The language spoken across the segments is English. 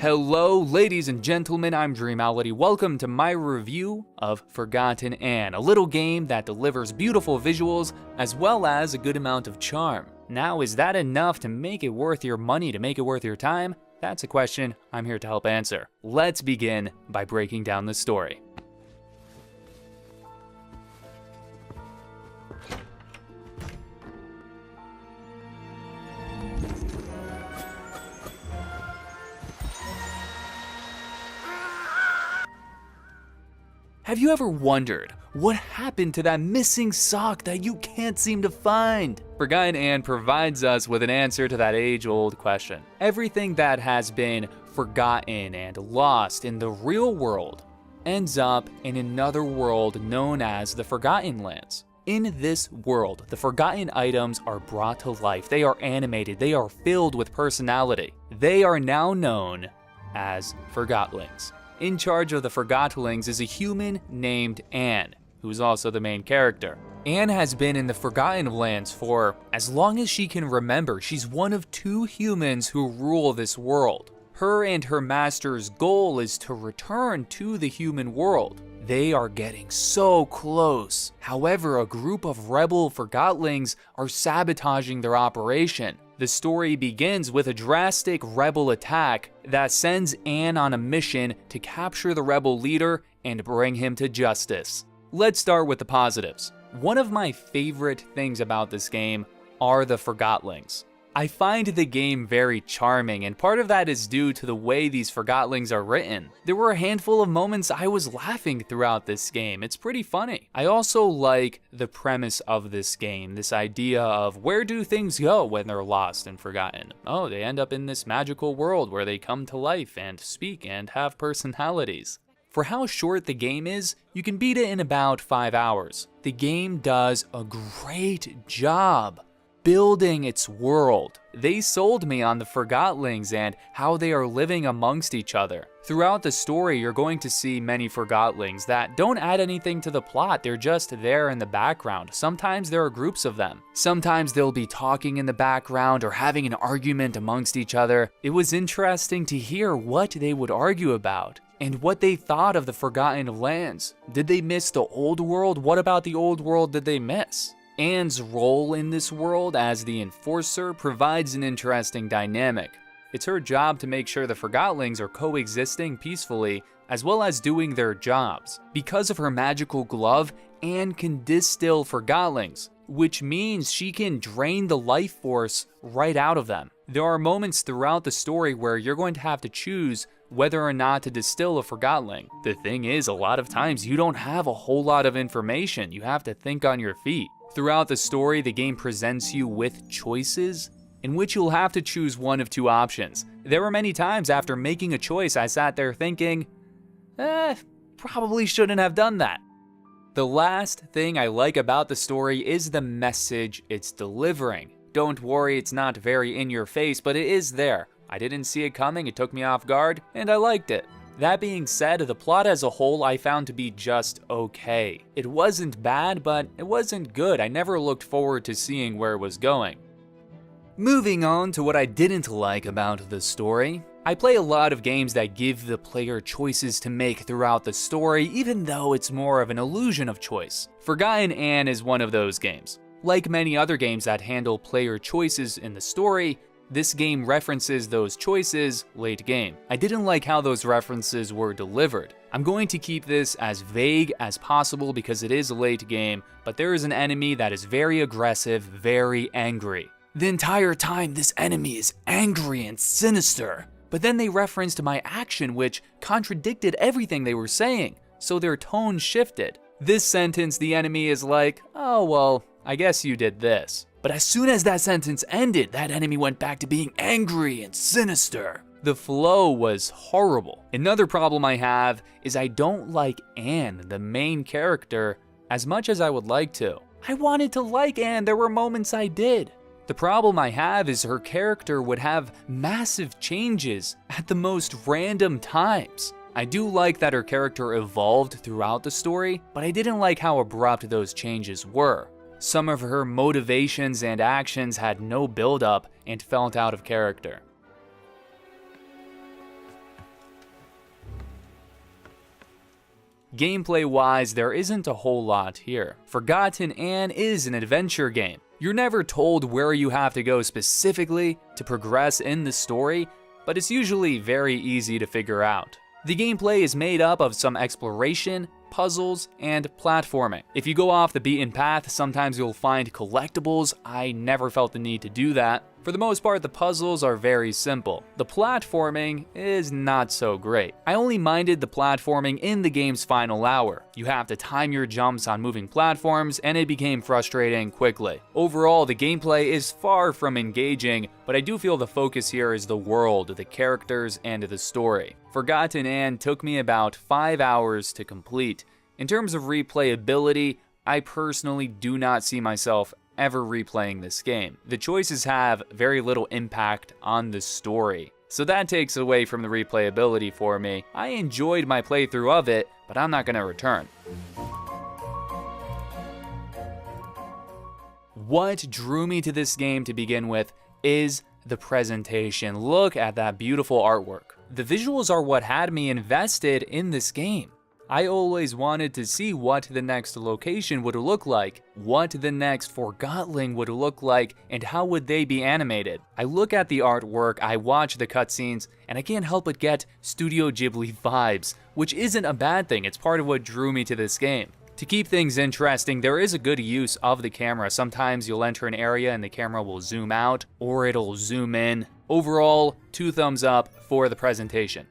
Hello, ladies and gentlemen, I'm Dreamality. Welcome to my review of Forgotton Anne, a little game that delivers beautiful visuals as well as a good amount of charm. Now, is that enough to make it worth your money, to make it worth your time? That's a question I'm here to help answer. Let's begin by breaking down the story. Have you ever wondered what happened to that missing sock that you can't seem to find? Forgotton Anne provides us with an answer to that age-old question. Everything that has been forgotten and lost in the real world ends up in another world known as the Forgotten Lands. In this world, the forgotten items are brought to life. They are animated. They are filled with personality. They are now known as Forgotlings. In charge of the Forgotlings is a human named Anne, who is also the main character. Anne has been in the Forgotten Lands for as long as she can remember. She's one of two humans who rule this world. Her and her master's goal is to return to the human world. They are getting so close. However, a group of rebel Forgotlings are sabotaging their operation. The story begins with a drastic rebel attack that sends Anne on a mission to capture the rebel leader and bring him to justice. Let's start with the positives. One of my favorite things about this game are the Forgotlings. I find the game very charming, and part of that is due to the way these Forgotlings are written. There were a handful of moments I was laughing throughout this game. It's pretty funny. I also like the premise of this game, this idea of where do things go when they're lost and forgotten? Oh, they end up in this magical world where they come to life and speak and have personalities. For how short the game is, you can beat it in about 5 hours. The game does a great job building its world. They sold me on the Forgotlings and how they are living amongst each other. Throughout the story, you're going to see many Forgotlings that don't add anything to the plot. They're just there in the background. Sometimes there are groups of them. Sometimes they'll be talking in the background or having an argument amongst each other. It was interesting to hear what they would argue about and what they thought of the Forgotten Lands. Did they miss the old world? What about the old world did they miss? Anne's role in this world as the enforcer provides an interesting dynamic. It's her job to make sure the Forgotlings are coexisting peacefully as well as doing their jobs. Because of her magical glove, Anne can distill Forgotlings, which means she can drain the life force right out of them. There are moments throughout the story where you're going to have to choose whether or not to distill a Forgotling. The thing is, a lot of times you don't have a whole lot of information. You have to think on your feet. Throughout the story, the game presents you with choices in which you'll have to choose one of two options. There were many times after making a choice, I sat there thinking, probably shouldn't have done that. The last thing I like about the story is the message it's delivering. Don't worry, it's not very in your face, but it is there. I didn't see it coming, it took me off guard, and I liked it. That being said, the plot as a whole I found to be just okay. It wasn't bad, but it wasn't good. I never looked forward to seeing where it was going. Moving on to what I didn't like about the story. I play a lot of games that give the player choices to make throughout the story, even though it's more of an illusion of choice. Forgotton Anne is one of those games. Like many other games that handle player choices in the story, this game references those choices late game. I didn't like how those references were delivered. I'm going to keep this as vague as possible because it is a late game, but there is an enemy that is very aggressive, very angry. The entire time this enemy is angry and sinister, but then they referenced my action which contradicted everything they were saying, so their tone shifted. This sentence, the enemy is like, oh well, I guess you did this. But as soon as that sentence ended, that enemy went back to being angry and sinister. The flow was horrible. Another problem I have is I don't like Anne, the main character, as much as I would like to. I wanted to like Anne, there were moments I did. The problem I have is her character would have massive changes at the most random times. I do like that her character evolved throughout the story, but I didn't like how abrupt those changes were. Some of her motivations and actions had no build-up and felt out of character. Gameplay-wise, there isn't a whole lot here. Forgotton Anne is an adventure game. You're never told where you have to go specifically to progress in the story, but it's usually very easy to figure out. The gameplay is made up of some exploration, puzzles, and platforming. If you go off the beaten path, sometimes you'll find collectibles. I never felt the need to do that. For the most part, the puzzles are very simple. The platforming is not so great. I only minded the platforming in the game's final hour. You have to time your jumps on moving platforms, and it became frustrating quickly. Overall, the gameplay is far from engaging, but I do feel the focus here is the world, the characters, and the story. Forgotton Anne took me about 5 hours to complete. In terms of replayability, I personally do not see myself ever replaying this game. The choices have very little impact on the story, so that takes away from the replayability for me. I enjoyed my playthrough of it, but I'm not gonna return. What drew me to this game to begin with is the presentation. Look at that beautiful artwork. The visuals are what had me invested in this game. I always wanted to see what the next location would look like, what the next Forgotling would look like, and how would they be animated. I look at the artwork, I watch the cutscenes, and I can't help but get Studio Ghibli vibes, which isn't a bad thing. It's part of what drew me to this game. To keep things interesting, there is a good use of the camera. Sometimes you'll enter an area and the camera will zoom out, or it'll zoom in. Overall, 2 thumbs up for the presentation.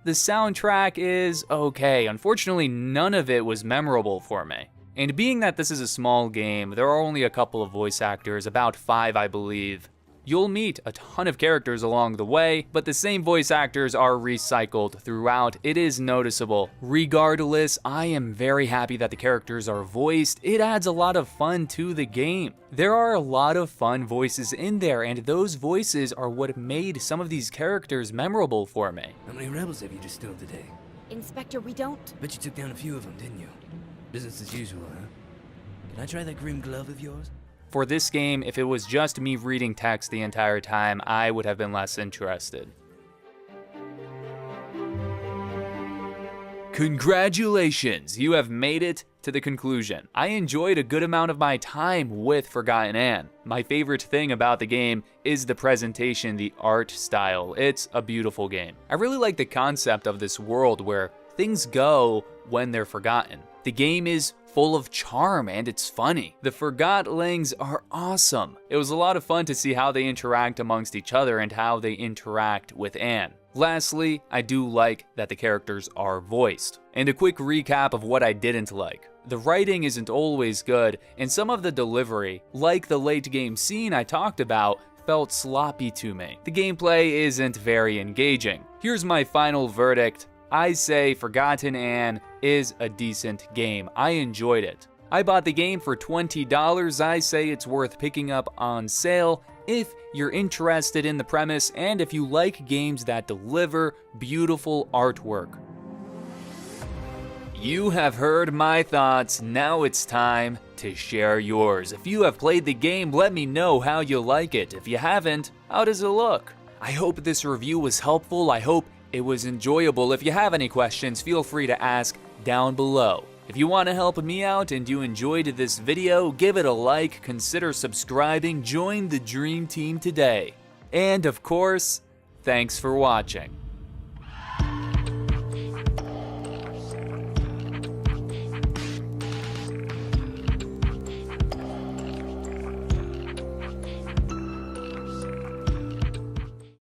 The soundtrack is okay. Unfortunately, none of it was memorable for me. And being that this is a small game, there are only a couple of voice actors, about 5 I believe. You'll meet a ton of characters along the way, but the same voice actors are recycled throughout. It is noticeable. Regardless, I am very happy that the characters are voiced. It adds a lot of fun to the game. There are a lot of fun voices in there, and those voices are what made some of these characters memorable for me. How many rebels have you distilled today? Inspector, we don't. Bet you took down a few of them, didn't you? Business as usual, huh? Can I try that grim glove of yours? For this game, if it was just me reading text the entire time, I would have been less interested. Congratulations, you have made it to the conclusion. I enjoyed a good amount of my time with Forgotton Anne. My favorite thing about the game is the presentation, the art style. It's a beautiful game. I really like the concept of this world where things go when they're forgotten. The game is full of charm and it's funny. The Forgotlings are awesome. It was a lot of fun to see how they interact amongst each other and how they interact with Anne. Lastly, I do like that the characters are voiced. And a quick recap of what I didn't like. The writing isn't always good, and some of the delivery, like the late game scene I talked about, felt sloppy to me. The gameplay isn't very engaging. Here's my final verdict. I say Forgotton Anne is a decent game. I enjoyed it. I bought the game for $20. I say it's worth picking up on sale if you're interested in the premise and if you like games that deliver beautiful artwork. You have heard my thoughts. Now it's time to share yours. If you have played the game, let me know how you like it. If you haven't, how does it look? I hope this review was helpful. I hope it was enjoyable. If you have any questions, feel free to ask down below. If you want to help me out and you enjoyed this video, give it a like, consider subscribing, join the Dream Team today. And of course, thanks for watching.